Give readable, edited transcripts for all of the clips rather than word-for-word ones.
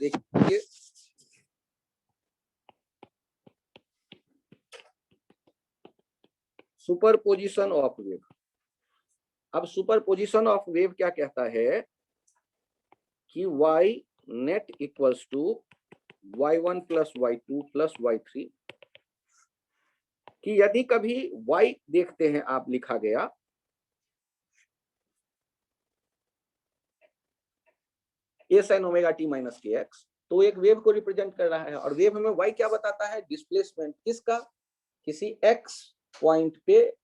देखिए superposition of wave. अब superposition of wave क्या कहता है कि y net equals to y1 plus y2 plus y3, कि यदि कभी y देखते हैं आप लिखा गया a sin omega t minus K x, तो एक वेव को रिप्रेजेंट कर रहा है। और वेव में y क्या बताता है? डिस्प्लेसमेंट किसका? किसी x पॉइंट पे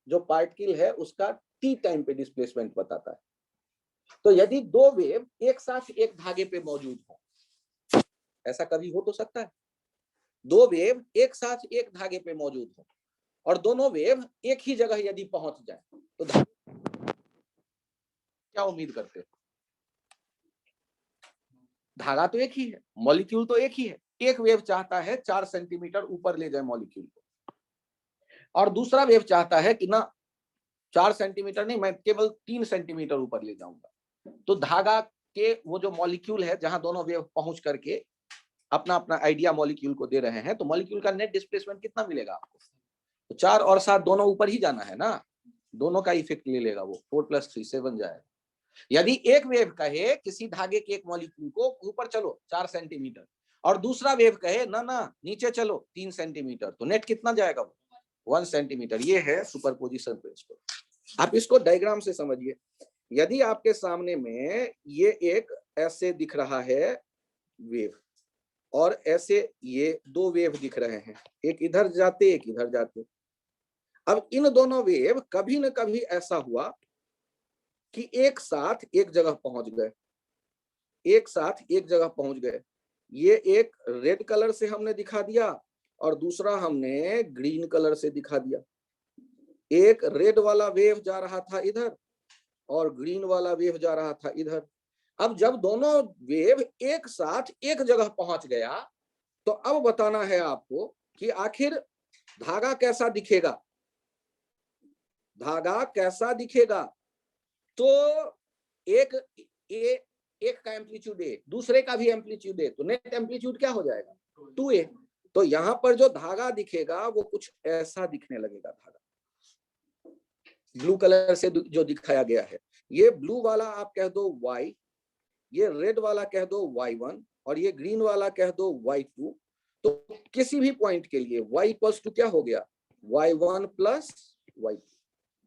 जो पार्टिकल है उसका t टाइम पे डिस्प्लेसमेंट बताता है। तो यदि दो वेव एक साथ एक धागे पे मौजूद हो, ऐसा कभी हो तो सकता है, दो वेव एक साथ एक धागे पे मौजूद हो और दोनों वेव एक ही जगह यदि पहुंच जाए तो क्या उम्मीद करते हो? धागा तो एक ही है, मॉलिक्यूल तो एक ही है। एक वेव चाहता है 4 सेंटीमीटर ऊपर ले जाए मॉलिक्यूल को, और दूसरा वेव चाहता है कि ना 4 सेंटीमीटर नहीं, मैं केवल 3 सेंटीमीटर ऊपर ले जाऊंगा। तो धागा के वो जो मॉलिक्यूल है जहां दोनों वेव पहुंच करके अपना अपना आइडिया मॉलिक्यूल को दे रहे हैं, तो मॉलिक्यूल का नेट डिस्प्लेसमेंट कितना मिलेगा आपको? तो 4 और 7 दोनों ऊपर ही जाना है ना, दोनों का इफेक्ट ले लेगा वो। 4 + 3 7 जाएगा। यदि एक वेव कहे किसी धागे के एक मॉलिक्यूल को ऊपर चलो 4 सेंटीमीटर, और दूसरा वेव कहे ना ना नीचे चलो 3 सेंटीमीटर, तो नेट कितना जाएगा? वो 1 सेंटीमीटर। ये है सुपरपोजिशन प्रिंसिपल। आप इसको डायग्राम से समझिए। यदि आपके सामने में ये एक ऐसे दिख रहा है वेव, और ऐसे ये दो वेव दिख रहे हैं, एक इधर जाते एक इधर जाते। अब इन दोनों वेव कभी न कभी ऐसा हुआ कि एक साथ एक जगह पहुंच गए, एक साथ एक जगह पहुंच गए। ये एक रेड कलर से हमने दिखा दिया और दूसरा हमने ग्रीन कलर से दिखा दिया। एक रेड वाला वेव जा रहा था इधर और ग्रीन वाला वेव जा रहा था इधर। अब जब दोनों वेव एक साथ एक जगह पहुंच गया, तो अब बताना है आपको कि आखिर धागा कैसा दिखेगा। धागा कैसा दिखेगा? तो एक एक का एम्पलीट्यूड ए, दूसरे का भी एम्पलीट्यूड ए, तो नेट एम्पलीट्यूड क्या हो जाएगा? 2a। तो यहां पर जो धागा दिखेगा वो कुछ ऐसा दिखने लगेगा। धागा ब्लू कलर से जो दिखाया गया है, ये ब्लू वाला आप कह दो y, ये रेड वाला कह दो y1, और ये ग्रीन वाला कह दो y2। तो किसी भी पॉइंट के लिए y इक्वल्स टू क्या हो गया? y1 plus y2।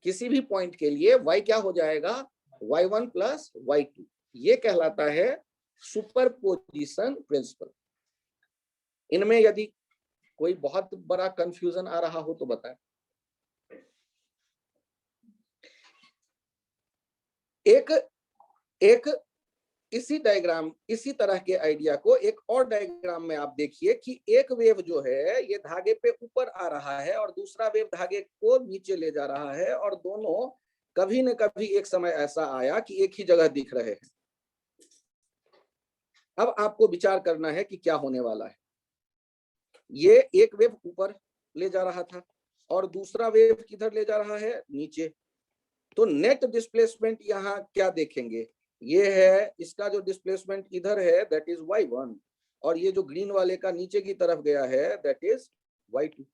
किसी भी पॉइंट के लिए y क्या हो जाएगा? y1 plus y2। ये कहलाता है सुपरपोजिशन प्रिंसिपल। इनमें यदि कोई बहुत बड़ा कंफ्यूजन आ रहा हो तो बताएं। एक इसी डायग्राम, इसी तरह के आइडिया को एक और डायग्राम में आप देखिए कि एक वेव जो है ये धागे पे ऊपर आ रहा है और दूसरा वेव धागे को नीचे ले जा रहा है, और दोनों कभी न कभी एक समय ऐसा आया कि एक ही जगह दिख रहे हैं। अब आपको विचार करना है कि क्या होने वाला है। ये एक वेव ऊपर ले जा रहा था और दूसरा वेव किधर ले जा रहा है? नीचे। तो नेट डिस्प्लेसमेंट यहाँ क्या देखेंगे? ये है इसका जो डिस्प्लेसमेंट इधर है दैट इज y1, और ये जो ग्रीन वाले का नीचे की तरफ गया है दैट इज y2।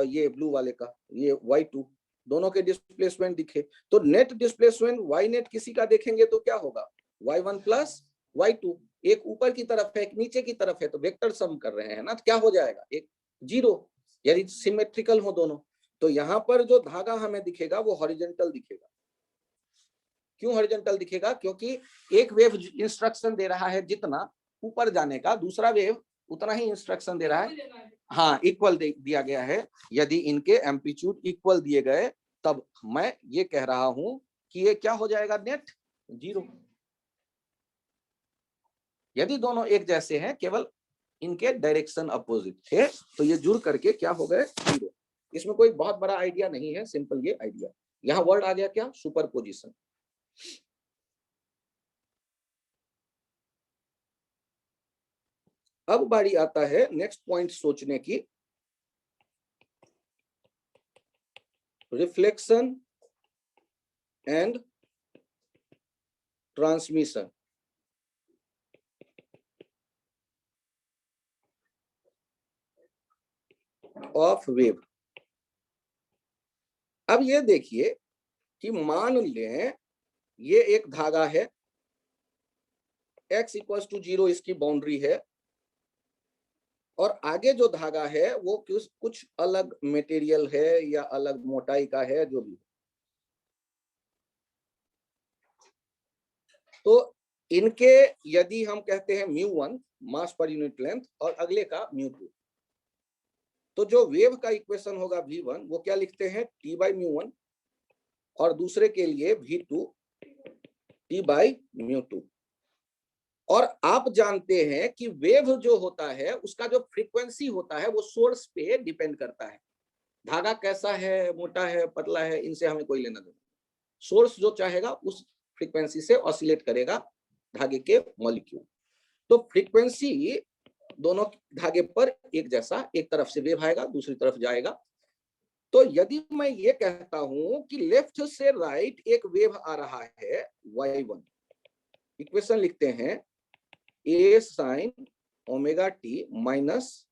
ये ब्लू वाले का ये y2। दोनों के डिस्प्लेसमेंट दिखे तो नेट डिस्प्लेसमेंट y नेट किसी का देखेंगे तो क्या होगा? y1 plus y2। एक ऊपर की तरफ है एक नीचे की तरफ है, तो वेक्टर सम कर रहे हैं ना, तो क्या हो जाएगा? एक 0, यदि सिमेट्रिकल हो दोनों। तो यहाँ पर जो धागा हमें दिखेगा वो हॉरिजॉन्टल दिखेगा। क्यों हॉरिजॉन्टल दिखेगा? क्योंकि एक वेव इंस्ट्रक्शन दे रहा है जितना ऊपर जाने का, दूसरा वेव उतना ही इंस्ट्रक्शन दे रहा है। हाँ, इक्वल दिया गया है। यदि इनके एम्पलीट्यूड इक्वल दिए गए तब मैं ये कह रहा हूं कि ये क्या हो जाएगा? नेट 0। यदि दोनों एक जैसे हैं, केवल इनके डायरेक्शन अपोजिट थे, तो ये जुड़ करके क्या हो गए? 0। इसमें कोई बहुत बड़ा आइडिया नहीं है, सिंपल ये आइडिया। यहाँ वर्ड आ गया क्या? सुपरपोजिशन। अब बारी आता है नेक्स्ट पॉइंट सोचने की, reflection and transmission. Of wave. अब ये देखिए कि मान लें ये एक धागा है, x इक्वल्स टू 0 इसकी बाउंड्री है, और आगे जो धागा है वो कुछ अलग मटेरियल है या अलग मोटाई का है, जो भी। तो इनके यदि हम कहते हैं μ1 मास पर यूनिट लेंथ और अगले का μ2, तो जो वेव का इक्वेशन होगा v1 वो क्या लिखते हैं, t बाई μ1, और दूसरे के लिए v2 t बाई μ2। और आप जानते हैं कि वेव जो होता है उसका जो फ्रीक्वेंसी होता है वो सोर्स पे डिपेंड करता है। धागा कैसा है, मोटा है, पतला है, इनसे हमें कोई लेना देना। सोर्स जो चाहेगा उस फ्रीक्वेंसी से ऑसिलेट करेगा धागे के मॉलिक्यूल। तो फ्रीक्वेंसी दोनों धागे पर एक जैसा, एक तरफ से वेव आएगा दूसरी तरफ जाएगा। तो यदि मैं ये कहता हूं कि लेफ्ट से राइट एक वेव आ रहा है y1, इक्वेशन लिखते हैं a sin omega T minus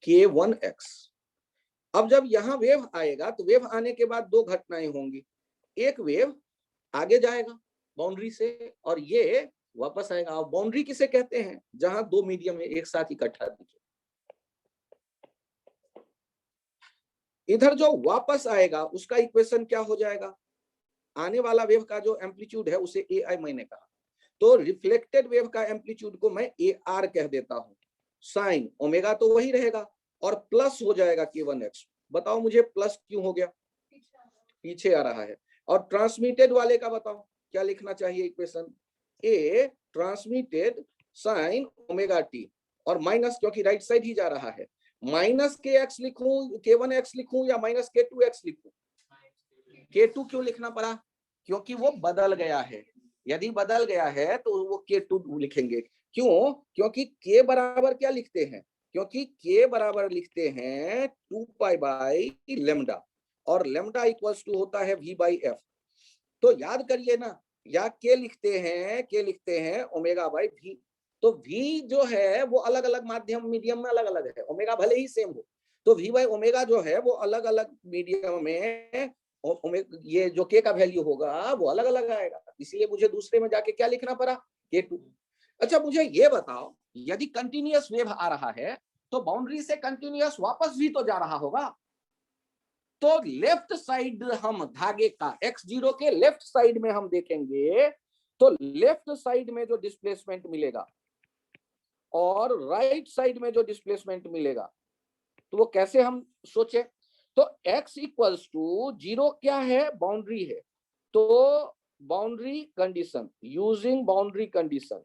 k1x। अब जब यहां वेव आएगा तो वेव आने के बाद दो घटनाएं होंगी, एक वेव आगे जाएगा बाउंड्री से और ये वापस आएगा। और बाउंड्री किसे कहते हैं, जहां दो मीडियम एक साथ इकट्ठा दिखे। इधर जो वापस आएगा उसका इक्वेशन क्या हो जाएगा, आने वाला वेव का जो एम्पलीट्यूड है उसे ए आई मैंने कहा, तो रिफ्लेक्टेड वेव का एम्पलीट्यूड को मैं ए आर कह देता हूं। साइन ओमेगा तो वही रहेगा और प्लस हो जाएगा k1x। बताओ मुझे प्लस क्यों हो गया, पीछे आ रहा है। और ट्रांसमिटेड वाले का बताओ क्या लिखना चाहिए इक्वेशन, ए ट्रांसमिटेड साइन ओमेगा टी, और माइनस क्योंकि राइट साइड ही जा रहा है, माइनस k1x लिखूं या माइनस k2x लिखूं। k2 क्यों लिखना पड़ा, क्योंकि वो बदल गया है। यदि बदल गया है तो वो k2 लिखेंगे। क्यों, क्योंकि k बराबर क्या लिखते हैं, क्योंकि k बराबर लिखते हैं 2 पाई बाई लेमडा, और लेमडा इक्वल्स टू होता है v बाई एफ। तो याद करिए ना, या k लिखते हैं ओमेगा बाई v। तो v जो है वो अलग अलग मीडियम में अलग अलग है, ओमेगा भले ही सेम हो, तो v बाई ओमेगा जो है वो अलग अलग मीडियम में ये जो k का वैल्यू होगा वो अलग अलग आएगा। इसलिए मुझे दूसरे में जाके क्या लिखना पड़ा, k2। अच्छा मुझे ये बताओ, यदि कंटिन्यूअस वेव आ रहा है तो बाउंड्री से कंटिन्यूअस वापस भी तो जा रहा होगा। तो लेफ्ट साइड हम धागे का x0 के लेफ्ट साइड में हम देखेंगे तो लेफ्ट साइड में जो डिस्प्लेसमेंट मिलेगा और राइट साइड में जो डिस्प्लेसमेंट मिलेगा, तो वो कैसे हम सोचे। तो x इक्वल्स टू 0 क्या है, बाउंड्री है। तो boundary condition, using boundary condition,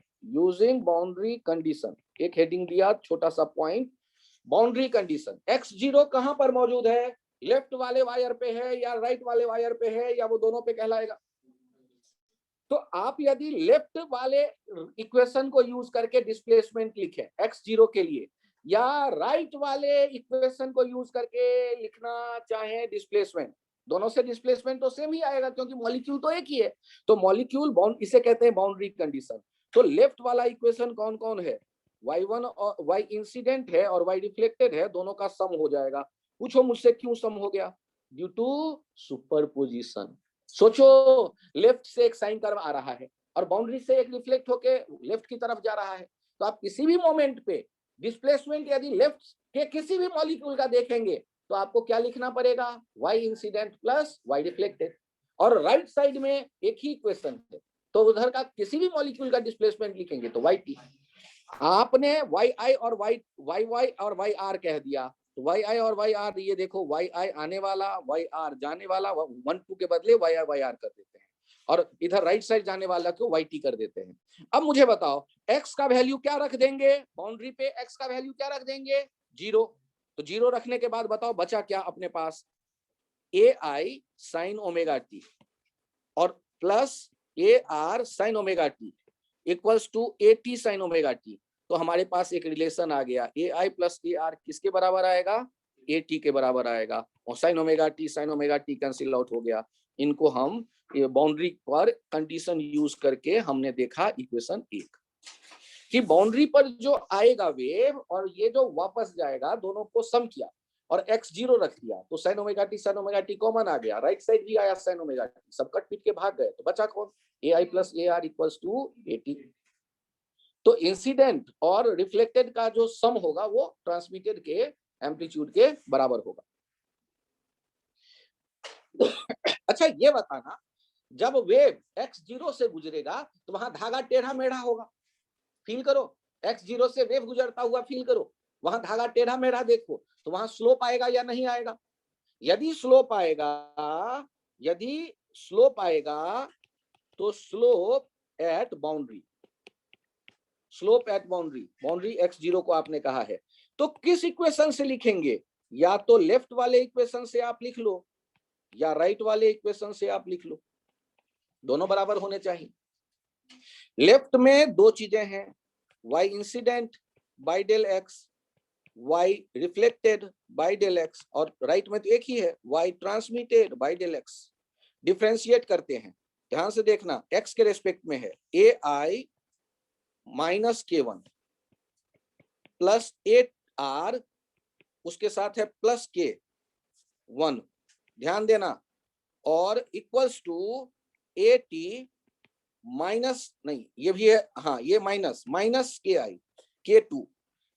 एक हेडिंग दिया, छोटा सा पॉइंट, बाउंड्री कंडीशन। x0 कहां पर मौजूद है, लेफ्ट वाले वायर पे है या राइट वाले वायर पे है या वो दोनों पे कहलाएगा। तो आप यदि लेफ्ट वाले इक्वेशन को यूज करके डिस्प्लेसमेंट लिखें x0 के लिए, या राइट वाले इक्वेशन को यूज करके लिखना चाहें डिस्प्लेसमेंट, दोनों से डिस्प्लेसमेंट तो सेम ही आएगा क्योंकि मॉलिक्यूल तो एक ही है। तो मॉलिक्यूल बाउंड, इसे कहते हैं बाउंड्री कंडीशन। तो लेफ्ट वाला इक्वेशन कौन कौन है, y1 और y इंसिडेंट है और y रिफ्लेक्टेड है, दोनों का सम हो जाएगा। पूछो मुझसे क्यों सम हो गया, ड्यू टू सुपरपोजिशन। सोचो लेफ्ट से एक साइन कर्व आ रहा है और बाउंड्री से एक रिफ्लेक्ट होके लेफ्ट की तरफ जा रहा है, तो आप किसी भी मोमेंट पे डिस्प्लेसमेंट यदि लेफ्ट के किसी भी मॉलिक्यूल का देखेंगे तो आपको क्या लिखना पड़ेगा, y incident plus y reflected. और राइट साइड में एक ही इक्वेशन है, तो उधर का किसी भी मॉलिक्यूल का डिस्प्लेसमेंट लिखेंगे तो yt। आपने yi और yy और yr कह दिया, तो yi और yr, ये देखो yi आने वाला yr जाने वाला, 1 2 के बदले yi yr कर देते हैं, और इधर राइट साइड जाने वाला को yt कर देते हैं। अब मुझे बताओ x का वैल्यू क्या रख देंगे, बाउंड्री पे x का वैल्यू क्या रख देंगे, 0। तो 0 रखने के बाद बताओ बचा क्या अपने पास, ai sin ओमेगा t और plus ar sin omega t equals to at sin omega t। तो हमारे पास एक रिलेशन आ गया, ai प्लस ar किसके बराबर आएगा, at के बराबर आएगा, और sin omega t cancel out हो गया। इनको हम बाउंड्री पर कंडीशन यूज करके हमने देखा इक्वेशन 1 कि बाउंड्री पर जो आएगा वेव और ये जो वापस जाएगा दोनों को सम किया, और x0 रख दिया तो sin ओमेगा टी कॉमन आ गया, राइट साइड भी आया sin ओमेगा टी, सब कट पीट के भाग गए, तो बचा कौन, ai plus AR equals to AT। तो इंसिडेंट और रिफ्लेक्टेड का जो सम होगा वो ट्रांसमिटेड के एम्पलीट्यूड के बराबर होगा। अच्छा ये बताना, जब वेव x0 से गुजरेगा तो वहां धागा टेढ़ा मेढ़ा होगा, फील करो, x0 से वेव गुजरता हुआ फील करो, वहां धागा टेढ़ा मेढ़ा देखो, तो वहां स्लोप आएगा या नहीं आएगा? यदि स्लोप आएगा तो slope eight boundary, boundary x0 को आपने कहा है, तो किस इक्वेशन से लिखेंगे? या तो लेफ्ट वाले इक्वेशन से आप लिख लो या राइट वाले इक्वेशन से आप लिख लो, दोनों बराबर होने चाहिए। लेफ्ट में दो चीजें हैं, y incident by del x, y reflected by del x, और राइट में तो एक ही है, y transmitted by del x। Differentiate करते हैं, ध्यान से देखना, x के रेस्पेक्ट में है ai minus k1 plus 8r, उसके साथ है प्लस k1, ध्यान देना, और इक्वल्स टू AT माइनस, नहीं ये भी है, हाँ ये माइनस KI K2।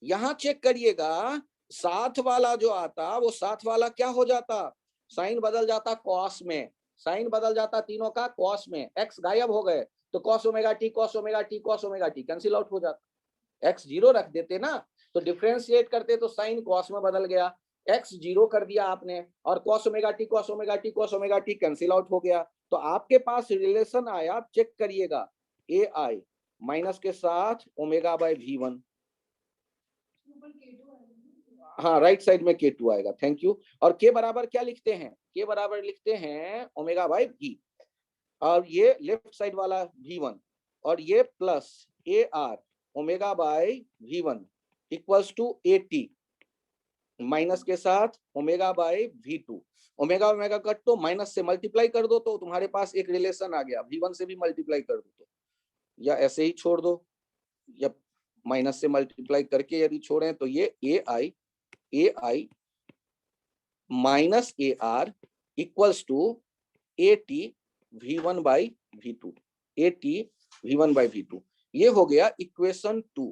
यहां चेक करिएगा, साथ वाला जो आता वो साथ वाला क्या हो जाता, साइन बदल जाता कॉस में, साइन बदल जाता तीनों का कॉस में, x गायब हो गए तो cos omega T cancel out हो जाता, x0 रख देते ना, तो डिफरेंशिएट करते तो साइन कॉस में बदल गया, x0 कर दिया आपने और cos omega T cancel out हो गया, तो आपके पास रिलेशन आया, चेक करिएगा, AI माइनस के साथ ओमेगा बाय V1, हाँ राइट साइड में K2 आएगा, थैंक यू। और K बराबर क्या लिखते हैं, K बराबर लिखते हैं ओमेगा बाय V, और ये लेफ्ट साइड वाला V1, और ये plus AR omega by V1 equals to AT minus के साथ omega by V2, omega omega cut तो माइनस से मल्टीप्लाई कर दो तो तुम्हारे पास एक रिलेशन आ गया, V1 से भी मल्टीप्लाई कर दो तो, या ऐसे ही छोड़ दो, या माइनस से मल्टीप्लाई करके यदि छोड़ें तो ये AI minus AR equals to AT V1 by V2, AT V1 by V2, ये हो गया इक्वेशन 2।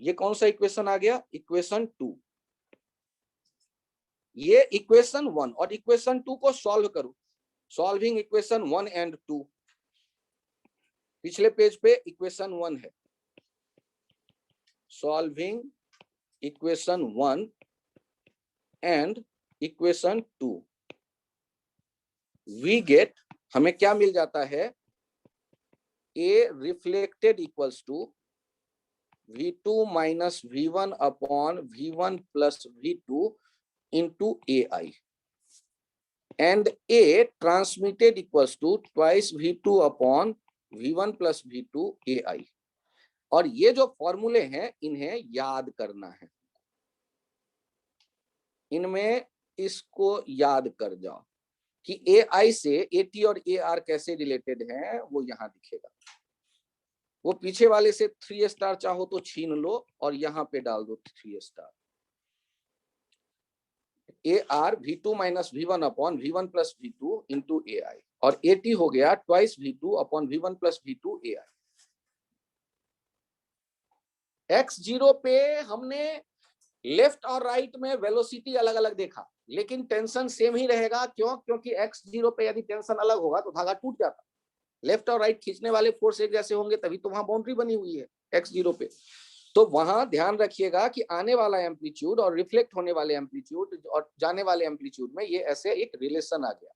ये कौन सा इक्वेशन आ गया, इक्वेशन 2। ये इक्वेशन 1 और इक्वेशन 2 को सॉल्व करो, सॉल्विंग इक्वेशन 1 एंड 2, पिछले पेज पे इक्वेशन 1 है, solving equation 1 and equation 2, we get, हमें क्या मिल जाता है, A reflected equals to V2 minus V1 upon V1 plus V2 into AI, and A transmitted equals to twice V2 upon V1 plus V2 AI। और ये जो फॉर्मूले हैं इन्हें याद करना है, इनमें इसको याद कर जाओ कि AI से AT और AR कैसे रिलेटेड हैं, वो यहां दिखेगा, वो पीछे वाले से 3 स्टार चाहो तो छीन लो और यहां पे डाल दो 3 star, AR V2 minus V1 upon V1 plus V2 into AI, और AT हो गया twice V2 upon V1 plus V2 AI। x0 पे हमने लेफ्ट और राइट में वेलोसिटी अलग अलग देखा, लेकिन टेंशन सेम ही रहेगा, क्यों, क्योंकि x0 पे यदि टेंशन अलग होगा तो धागा टूट जाता, लेफ्ट और राइट खींचने वाले फोर्स एक जैसे होंगे तभी तो वहां बाउंड्री बनी हुई है x0 पे। तो वहां ध्यान रखिएगा कि आने वाला एम्पलीट्यूड और रिफ्लेक्ट होने वाले एम्पलीट्यूड और जाने वाले एम्पलीट्यूड में ये ऐसे एक रिलेशन आ गया।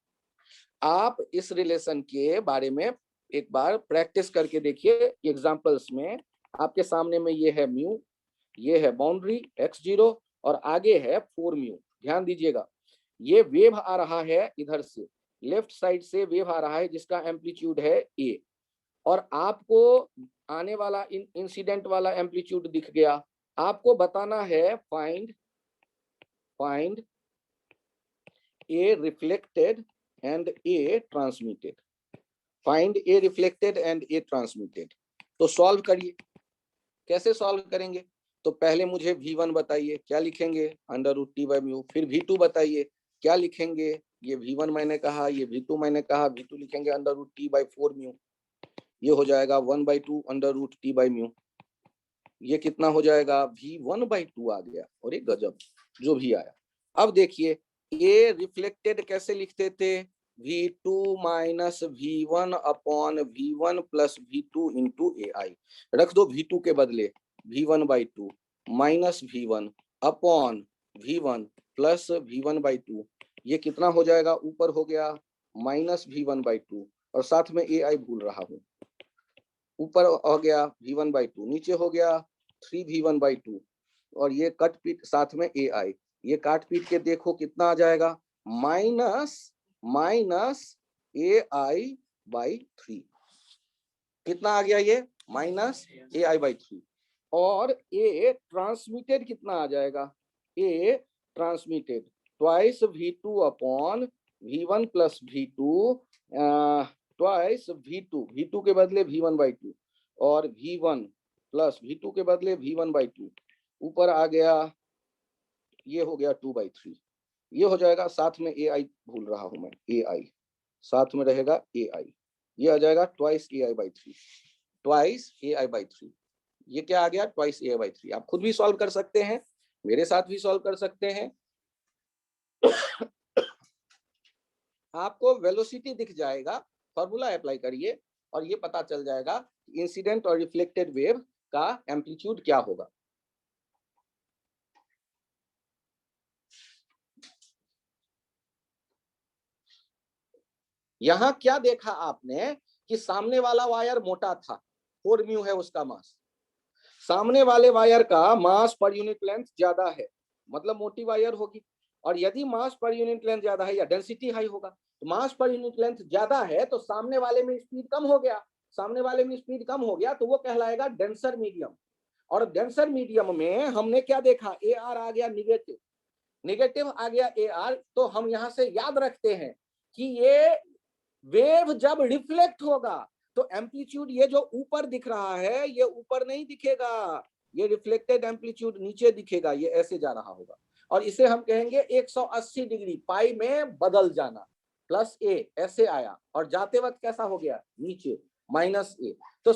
आप इस रिलेशन के बारे में एक बार प्रैक्टिस करके देखिए एग्जांपल्स में, आपके सामने में ये है म्यू, ये है बाउंड्री x0 और आगे है 4 म्यू। ध्यान दीजिएगा, ये वेव आ रहा है इधर से, लेफ्ट साइड से वेव आ रहा है जिसका एम्पलीट्यूड है a, और आपको आने वाला इंसिडेंट वाला एम्पलीट्यूड दिख गया, आपको बताना है find a reflected and a transmitted, find a reflected and a transmitted. तो सॉल्व करिए, कैसे सॉल्व करेंगे, तो पहले मुझे V1 बताइए, क्या लिखेंगे, √T/μ। फिर V2 बताइए, क्या लिखेंगे, ये V1 मैंने कहा, ये V2 मैंने कहा, V2 लिखेंगे √T/4μ। ये हो जाएगा 1/2 √T/μ। ये कितना हो जाएगा, V1/2 आ गया। और ये गजब जो भी आया। अब देखिए ये रिफ्लेक्टेड कैसे लिखते थे, V2 minus V1 upon V1 plus V2 into AI। रख दो V2 के बदले V1/2 minus V1 upon V1 plus V1/2। ये कितना हो जाएगा, ऊपर हो गया माइनस V1/2 और साथ में AI भूल रहा हूँ। ऊपर हो गया V1/2, नीचे हो गया 3V1/2 और ये कट पीट साथ में AI। ये काट पीट के देखो कितना आ जाएगा, माइनस AI/3। कितना आ गया ये, माइनस AI/3। और ए ट्रांसमिटेड कितना आ जाएगा, a transmitted twice V2 upon V1 plus V2 twice V2 के बदले V1/2 और V1 प्लस V2 के बदले V1/2। ऊपर आ गया, ये हो गया 2/3। ये हो जाएगा, साथ में AI भूल रहा हूं मैं, AI साथ में रहेगा AI। ये आ जाएगा ट्वाइस AI/3, ट्वाइस AI/3। ये क्या आ गया, ट्वाइस AI/3। आप खुद भी सॉल्व कर सकते हैं, मेरे साथ भी सॉल्व कर सकते हैं। आपको वेलोसिटी दिख जाएगा, फॉर्मूला अप्लाई करिए और ये पता चल जाएगा इंसिडेंट और रिफ्लेक्टेड वेव का एम्पलीट्यूड क्या होगा। यहां क्या देखा आपने कि सामने वाला वायर मोटा था, 4μ है उसका मास। सामने वाले वायर का मास पर यूनिट लेंथ ज्यादा है, मतलब मोटी वायर होगी। और यदि मास पर यूनिट लेंथ ज्यादा है या डेंसिटी हाई होगा, तो मास पर यूनिट लेंथ ज्यादा है तो सामने वाले में स्पीड कम हो गया। सामने वाले में स्पीड कम हो गया तो वो कहलाएगा डेंसर मीडियम। और डेंसर मीडियम में हमने क्या देखा, AR आ गया निगेटिव, निगेटिव आ गया AR। तो हम यहां से याद रखते हैं कि ये वेव जब रिफ्लेक्ट होगा तो एम्पलीट्यूड ये जो ऊपर दिख रहा है ये ऊपर नहीं दिखेगा, ये रिफ्लेक्टेड एम्पलीट्यूड नीचे दिखेगा, ये ऐसे जा रहा होगा। और इसे हम कहेंगे 180 डिग्री पाई में बदल जाना, प्लस A ऐसे आया और जाते वक्त कैसा हो गया, नीचे -A। तो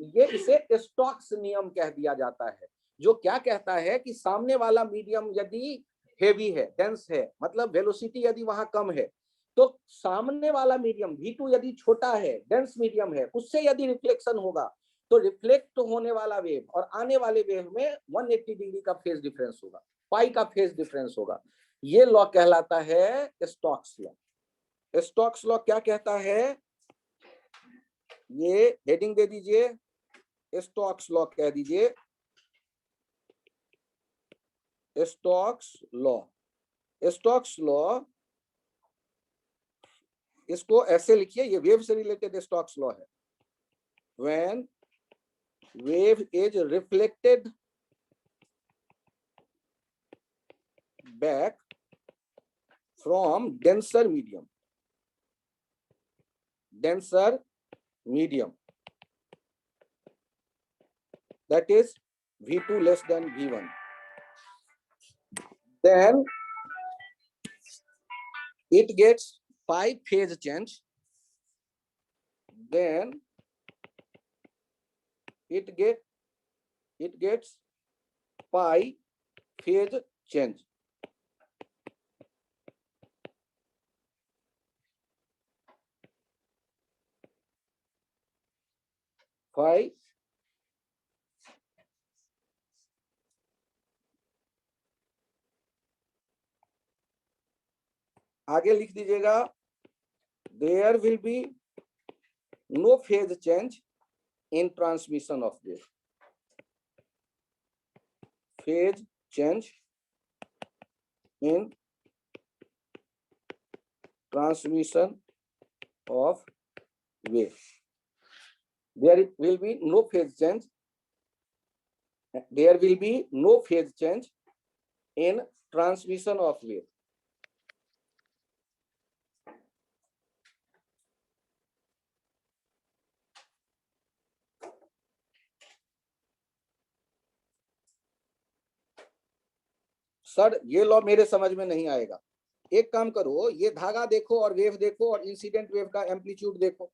ये इसे स्टोक्स नियम कह दिया जाता है, जो क्या कहता है कि सामने वाला मीडियम यदि हेवी है, डेंस है, मतलब वेलोसिटी यदि वहां कम है, तो सामने वाला मीडियम V2 यदि छोटा है, डेंस मीडियम है, उससे यदि रिफ्लेक्शन होगा तो रिफ्लेक्ट होने वाला वेव और आने वाले वेव में 180 डिग्री का फेज डिफरेंस होगा, पाई का फेज डिफरेंस होगा। ये लॉ कहलाता है स्टोक्स लॉ। स्टोक्स लॉ क्या कहता है, ये हेडिंग दे दीजिए, स्टोक्स लॉ कह दीजिए, स्टोक्स लॉ। स्टोक्स लॉ इसको ऐसे लिखिए, ये वेव से रिलेटेड स्टोक्स लॉ है। When wave is reflected back from denser medium, that is V2 less than V1, then it gets pi phase change, then it gets pi phase change. Phi आगे लिख दीजिएगा, there will be no phase change in transmission of wave. Phase change in transmission of wave. There will be no phase change. There will be no phase change in transmission of wave. Sir ये law मेरे समझ में नहीं आएगा। एक काम करो, ये धागा देखो और वेव देखो और इंसिडेंट वेव का एम्पलीट्यूड देखो।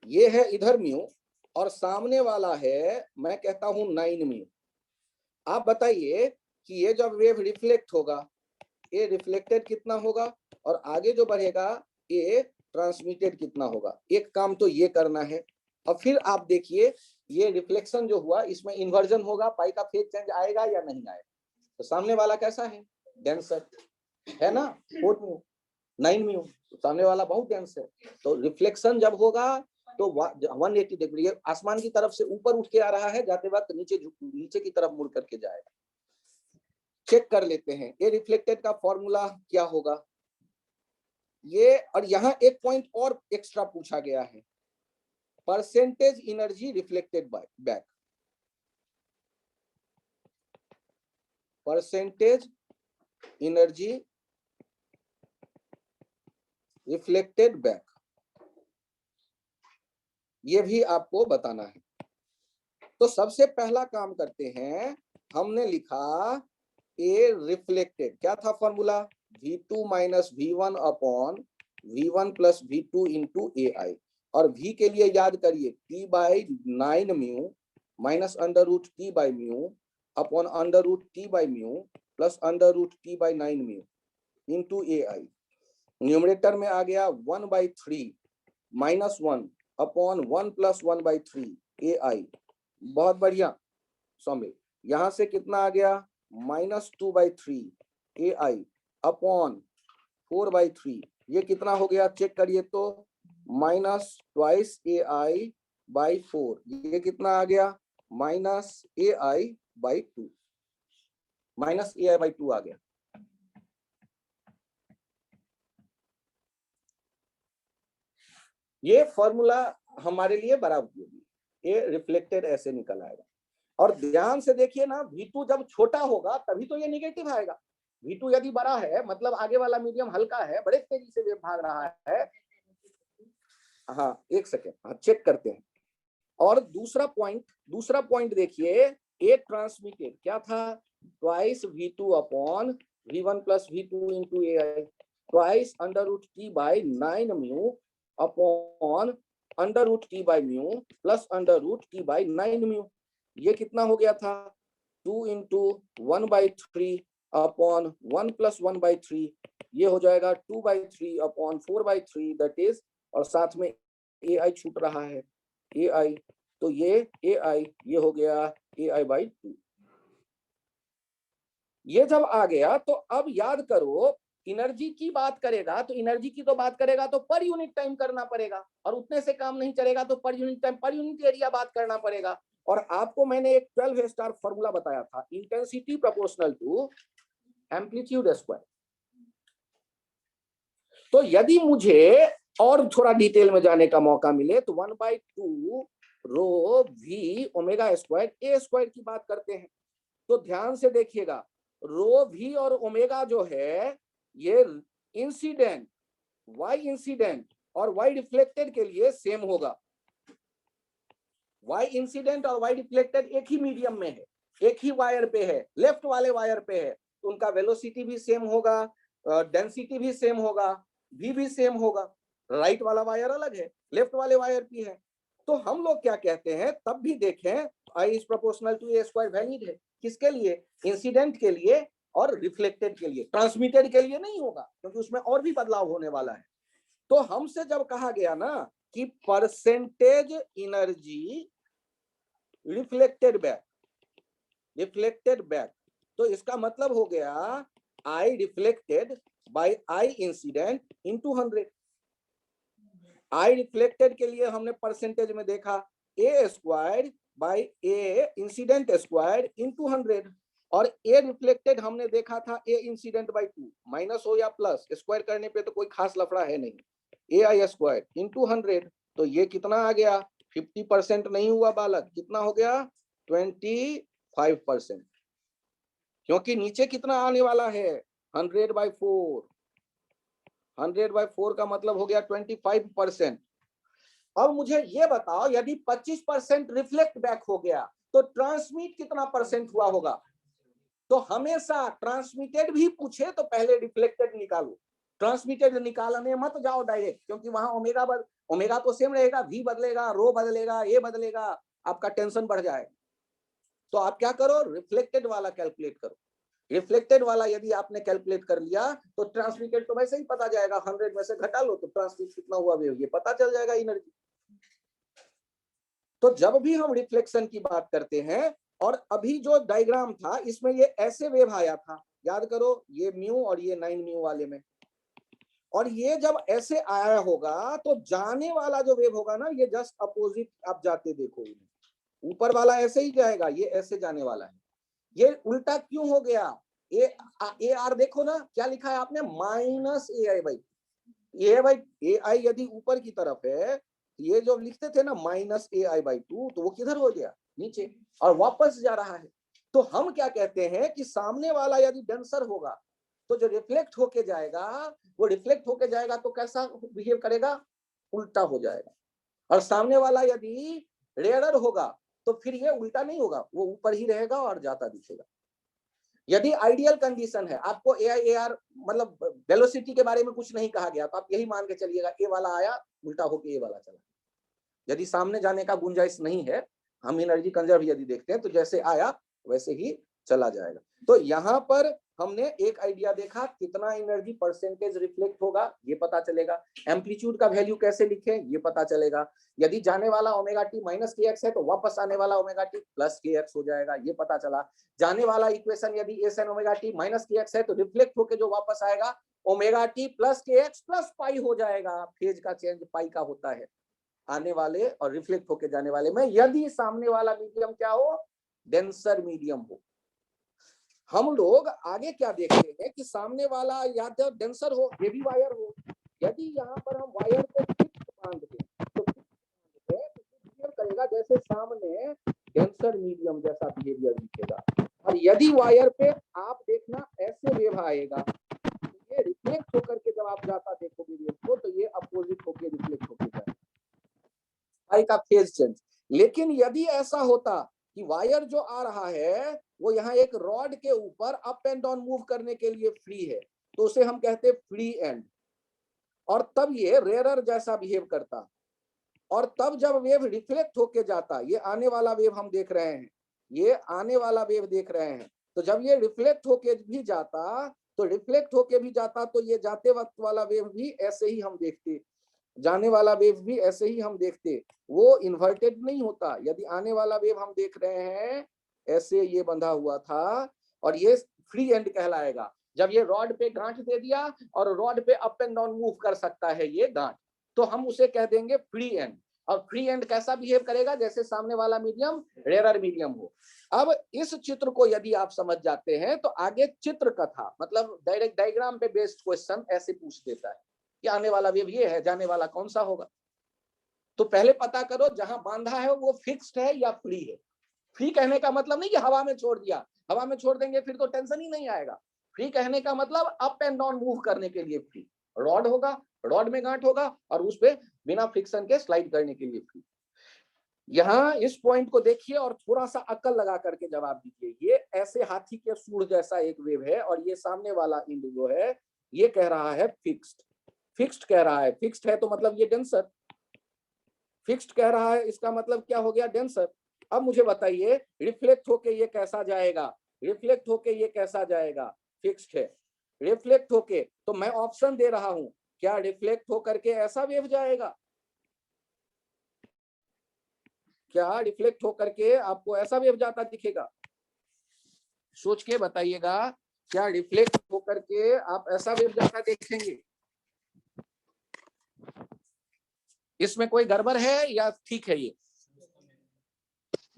ये है इधर म्यू और सामने वाला है, मैं कहता हूं 9 म्यू। आप बताइए कि ये जब वेव रिफ्लेक्ट होगा, ये रिफ्लेक्टेड कितना होगा और आगे जो बढ़ेगा ये ट्रांसमिटेड कितना होगा। एक काम तो ये करना है। और फिर आप देखिए ये रिफ्लेक्शन जो हुआ इसमें इन्वर्जन होगा, पाई का फेज चेंज आएगा या नहीं आएगा। तो सामने वाला कैसा है, डेंसर है ना, 4 म्यू 9 म्यू, तो सामने वाला बहुत डेंस है। तो रिफ्लेक्शन जब होगा तो 180 डिग्री आसमान की तरफ से ऊपर उठ के आ रहा है, जाते वक्त नीचे की तरफ मुड़ करके जाएगा। चेक कर लेते हैं ये रिफ्लेक्टेड का फॉर्मूला क्या होगा ये। और यहाँ एक पॉइंट और एक्स्ट्रा पूछा गया है, percentage energy reflected back, percentage energy reflected back, ये भी आपको बताना है। तो सबसे पहला काम करते हैं, हमने लिखा ए रिफ्लेक्टेड, क्या था formula, V2 minus V1 upon V1 plus V2 into AI। और V के लिए याद करिए T by 9 mu minus under root T by mu upon under root T by mu plus under root T by 9 mu into AI। Numerator में आ गया 1/3 minus 1 upon 1 plus 1/3 AI। बहुत बढ़िया सौम्य, यहां से कितना आ गया -2/3 AI अपॉन 4/3, ये कितना हो गया चेक करिए तो -2 AI/4, ये कितना आ गया -AI/2, -AI/2 आ गया। ये फॉर्मूला हमारे लिए बड़ा उपयोगी, ये रिफ्लेक्टेड ऐसे निकल आएगा। और ध्यान से देखिए ना, V2 जब छोटा होगा तभी तो ये निगेटिव आएगा। V2 यदि बड़ा है मतलब आगे वाला मीडियम हल्का है, बड़े तेजी से वेव भाग रहा है। हाँ एक सेकेंड, हाँ चेक करते हैं। और दूसरा पॉइंट देखिए, ए ट्रांसमिटेड क्या था, twice V2 upon V1 plus V2 into AI, twice under root T by 9 mu upon under root T by mu plus under root T by 9 mu. ये कितना हो गया था 2 इंटू 1/3 अपॉन 1 प्लस 1/3, ये हो जाएगा 2/3 अपॉन 4/3 दैट इज, और साथ में AI छूट रहा है AI, तो ये AI ये हो गया AI/2। ये जब आ गया तो अब याद करो, एनर्जी की बात करेगा तो एनर्जी की तो बात करेगा तो पर यूनिट टाइम करना पड़ेगा, और उतने से काम नहीं चलेगा तो per unit time per unit area बात करना पड़ेगा। और आपको मैंने एक 12 स्टार फॉर्मूला बताया था, intensity proportional to amplitude square. तो यदि मुझे और थोड़ा डिटेल में जाने का मौका मिले तो 1/2 रो V omega square A square की बात करते हैं। तो ध्यान से देखिएगा, रो V और ओमेगा जो है ये इंसिडेंट Y इंसिडेंट और Y रिफ्लेक्टेड के लिए सेम होगा। Y इंसिडेंट और Y रिफ्लेक्टेड एक ही मीडियम में है, एक ही वायर पे है, लेफ्ट वाले वायर पे है, तो उनका वेलोसिटी भी सेम होगा, डेंसिटी भी सेम होगा, V भी सेम होगा। राइट वाला वायर अलग है, लेफ्ट वाले वायर भी है। तो हम लोग क्या कहते हैं, तब भी देखें I is proportional to A square valid है, किसके लिए, इंसिडेंट के लिए और रिफ्लेक्टेड के लिए, ट्रांसमिटेड के लिए नहीं होगा क्योंकि उसमें और भी बदलाव होने वाला है। तो हमसे जब कहा गया ना कि परसेंटेज एनर्जी रिफ्लेक्टेड बैक, तो इसका मतलब हो गया I reflected by I incident into 100। I reflected के लिए हमने परसेंटेज में देखा A square by A incident square into 100, और A रिफ्लेक्टेड हमने देखा था A इंसिडेंट बाय 2, माइनस हो या प्लस स्क्वायर करने पे तो कोई खास लफड़ा है नहीं, AI स्क्वायर इनटू 100। तो ये कितना आ गया, 50% नहीं हुआ बालक, कितना हो गया 25%, क्योंकि नीचे कितना आने वाला है 100/4, 100/4 का मतलब हो गया 25%। अब मुझे ये बताओ, यदि 25% रिफ्लेक्ट बैक हो गया तो ट्रांसमिट कितना परसेंट हुआ होगा, तो हमेशा ट्रांसमिटेड भी पूछे तो पहले रिफ्लेक्टेड निकालो, ट्रांसमिटेड निकालने मत जाओ डायरेक्ट, क्योंकि वहां ओमेगा तो सेम रहेगा, वी बदलेगा, रो बदलेगा, ए बदलेगा, आपका टेंशन बढ़ जाएगा। तो आप क्या करो, रिफ्लेक्टेड वाला कैलकुलेट करो। रिफ्लेक्टेड वाला यदि आपने कैलकुलेट कर लिया तो ट्रांसमिटेड तो वैसे ही पता जाएगा, 100 में से घटा लो तो ट्रांसमिट कितना हुआ वेव, ये पता चल जाएगा एनर्जी। तो जब भी हम रिफ्लेक्शन की बात करते हैं, और अभी जो डायग्राम था इसमें ये ऐसे वेव आया था, याद करो, ये म्यू और ये 9 म्यू वाले में, और ये जब ऐसे आया होगा तो जाने वाला जो वेव होगा ना, ये जस्ट अपोजिट आप जाते देखो, ऊपर वाला ऐसे ही जाएगा, ये ऐसे जाने वाला है। ये उल्टा क्यों हो गया, ए आर देखो ना क्या लिखा है आपने, माइनस ए आई बाई, ये भाई ए आई यदि ऊपर की तरफ है, ये जो लिखते थे ना माइनस ए आई बाई 2, तो वो किधर हो गया, नीचे, और वापस जा रहा है। तो हम क्या कहते हैं कि सामने वाला यदि डेंसर होगा तो जो रिफ्लेक्ट होके जाएगा, वो रिफ्लेक्ट होके जाएगा तो कैसा बिहेव करेगा, उल्टा हो जाएगा। और सामने वाला यदि रेयरर होगा तो फिर ये उल्टा नहीं होगा, वो ऊपर ही रहेगा और जाता दिखेगा। यदि आइडियल कंडीशन है, आपको ए आई ए आर मतलब वेलोसिटी के बारे में कुछ नहीं कहा गया, तो आप यही मान के चलिएगा ए वाला आया उल्टा होके ए वाला चला। यदि सामने जाने का गुंजाइश नहीं है, हम एनर्जी कंजर्व यदि देखते हैं तो जैसे आया वैसे ही चला जाएगा। तो यहाँ पर हमने एक आइडिया देखा, कितना एनर्जी परसेंटेज रिफ्लेक्ट होगा ये पता चलेगा, एम्पलीट्यूड का वैल्यू कैसे लिखें ये पता चलेगा, यदि जाने वाला omega T minus K x है तो वापस आने वाला omega T plus K x हो जाएगा, ये पता चला। जाने वाला इक्वेशन यदि S N omega T minus K x है तो रिफ्लेक्ट होकर जो वापस आएगा omega T plus K x plus pi हो जाएगा, फेज का चेंज पाई का होता है आने वाले और रिफ्लेक्ट होके जाने वाले में, यदि सामने वाला मीडियम क्या हो, डेंसर मीडियम हो। हम लोग आगे क्या देखते हैं कि सामने वाला या तो डेंसर हो, हेवी वायर हो, यदि यहाँ पर हम वायर को फिक्स बांध दें तो बिहेव करेगा जैसे सामने डेंसर मीडियम जैसा बिहेवियर दिखेगा। और यदि वायर पे आप देखना ऐसे वेव आएगा, ये रिफ्लेक्ट होकर के जब आप जाता देखोगे वेव को, तो ये अपोजिट होकर रिफ्लेक्ट होकर जाएगा, पाई का फेज चेंज। लेकिन यदि ऐसा होता कि वायर जो आ रहा है वो यहाँ एक रॉड के ऊपर अप एंड डाउन मूव करने के लिए फ्री है, तो उसे हम कहते हैं फ्री एंड, और तब ये रेयरर जैसा बिहेव करता, और तब जब वेव रिफ्लेक्ट होके जाता, ये आने वाला वेव हम देख रहे हैं, ये आने वाला वेव देख रहे हैं, तो जब ये रिफ्लेक्ट होके भी जाता तो रिफ्लेक्ट होके भी जाता, तो ये जाते वक्त वाला वेव भी ऐसे ही हम देखते, जाने वाला वेव भी ऐसे ही हम देखते, वो इन्वर्टेड नहीं होता। यदि आने वाला वेव हम देख रहे हैं ऐसे ये बंधा हुआ था, और ये फ्री एंड कहलाएगा। जब ये रॉड पे गांठ दे दिया और रॉड पे अप एंड डाउन मूव कर सकता है ये गांठ, तो हम उसे कह देंगे फ्री एंड। और फ्री एंड कैसा बिहेव करेगा, जैसे सामने वाला मीडियम रेयरर मीडियम हो। अब इस चित्र को यदि आप समझ जाते हैं तो आगे चित्र कथा मतलब डायरेक्ट डायग्राम पे बेस्ड क्वेश्चन ऐसे पूछ देता है कि आने वाला वेव ये है, जाने वाला कौन सा होगा। तो पहले पता करो जहां बांधा है वो फिक्स्ड है या फ्री है। फ्री कहने का मतलब नहीं कि हवा में छोड़ दिया, हवा में छोड़ देंगे फिर तो टेंशन ही नहीं आएगा। फ्री कहने का मतलब अप एंड डाउन मूव करने के लिए फ्री, रॉड होगा, रॉड में गांठ होगा और उस पे बिना फ्रिक्शन के स्लाइड करने के लिए फ्री। यहाँ इस पॉइंट को देखिए और थोड़ा सा अक्ल लगा करके जवाब दीजिए। ये ऐसे हाथी के सूंड जैसा एक वेव है और ये सामने वाला इंड जो है ये कह रहा है फिक्स्ड, फिक्स्ड कह रहा है, फिक्स्ड है तो मतलब ये डेंसर, फिक्स्ड कह रहा है इसका मतलब क्या हो गया, डेंसर। अब मुझे बताइए रिफ्लेक्ट होके ये कैसा जाएगा, रिफ्लेक्ट होके ये कैसा जाएगा, फिक्स्ड है, रिफ्लेक्ट होके, तो मैं ऑप्शन दे रहा हूं, क्या रिफ्लेक्ट होकर के ऐसा वेव जाएगा, क्या रिफ्लेक्ट होकर के आपको ऐसा वेव जाता दिखेगा, सोच के बताइएगा, क्या रिफ्लेक्ट होकर के आप ऐसा वेव जाता देखेंगे, इसमें कोई गड़बड़ है या ठीक है। ये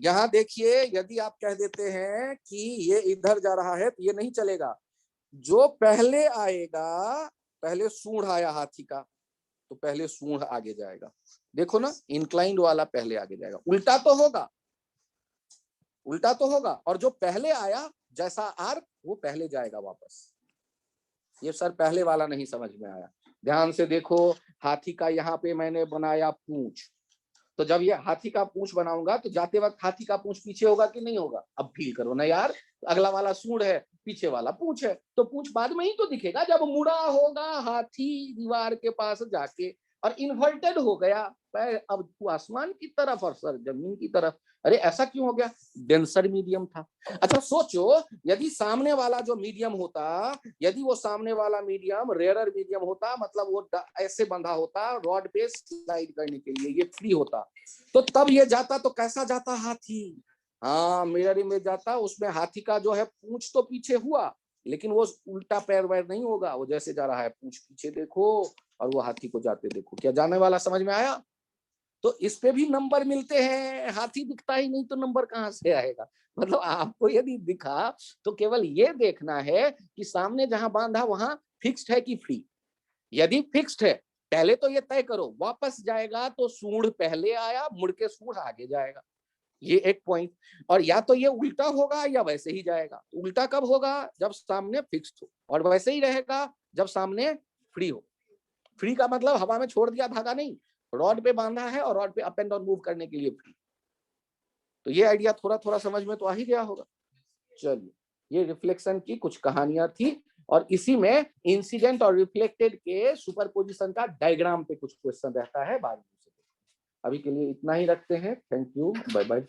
यहां देखिए यदि आप कह देते हैं कि ये इधर जा रहा है तो ये नहीं चलेगा, जो पहले आएगा, पहले सूंड आया हाथी का तो पहले सूंड आगे जाएगा, देखो ना इंक्लाइंड वाला पहले आगे जाएगा, उल्टा तो होगा, उल्टा तो होगा, और जो पहले आया जैसा आर्क वो पहले जाएगा वापस। ये सर पहले वाला नहीं समझ में आया, ध्यान से देखो, हाथी का यहाँ पे मैंने बनाया पूंछ, तो जब ये हाथी का पूंछ बनाऊंगा तो जाते वक्त हाथी का पूंछ पीछे होगा कि नहीं होगा? अब फील करो ना यार, अगला वाला सूंड है, पीछे वाला पूंछ है, तो पूंछ बाद में ही तो दिखेगा जब मुड़ा होगा हाथी दीवार के पास जाके और इन्वर्टेड हो गया, पैर अब तू आसमान की तरफ और सर जमीन की तरफ। अरे ऐसा क्यों हो गया? डेंसर मीडियम था। अच्छा सोचो, यदि सामने वाला जो मीडियम होता, यदि वो सामने वाला मीडियम रेयरर मीडियम होता, मतलब वो ऐसे बंधा होता रॉड पे स्लाइड करने के लिए, ये फ्री होता, तो तब ये जाता तो कैसा जाता हाथी? हाँ मिरर इमेज जाता, उसमें हाथी का जो है पूंछ तो पीछे हुआ, लेकिन वो उल्टा पैर वैर नहीं होगा, वो जैसे जा रहा है पूंछ पीछे देखो और वो हाथी को जाते देखो। क्या जाने वाला समझ में आया? तो इस पे भी नंबर मिलते हैं, हाथी दिखता ही नहीं तो नंबर कहाँ से आएगा? मतलब आपको यदि दिखा तो केवल ये देखना है कि सामने जहां बांधा वहां फिक्स्ड है कि फ्री। यदि फिक्स्ड है, पहले तो ये तय करो वापस जाएगा तो सूंड पहले आया, मुड़ के सूंड आगे जाएगा, ये एक पॉइंट। और या तो ये उल्टा होगा या वैसे ही जाएगा। उल्टा कब होगा? जब सामने फिक्स्ड हो, और वैसे ही रहेगा जब सामने फ्री हो। फ्री का मतलब हवा में छोड़ दिया धागा नहीं, रॉड पे बांधा है और रॉड पे अप एंड डाउन मूव करने के लिए फ्री। तो ये आइडिया थोड़ा थोड़ा समझ में तो आ ही गया होगा। चलिए, ये रिफ्लेक्शन की कुछ कहानियां थी, और इसी में इंसिडेंट और रिफ्लेक्टेड के सुपरपोजिशन का डायग्राम पे कुछ क्वेश्चन रहता है बाद में। अभी के लिए इतना ही रखते हैं। Thank you, bye bye.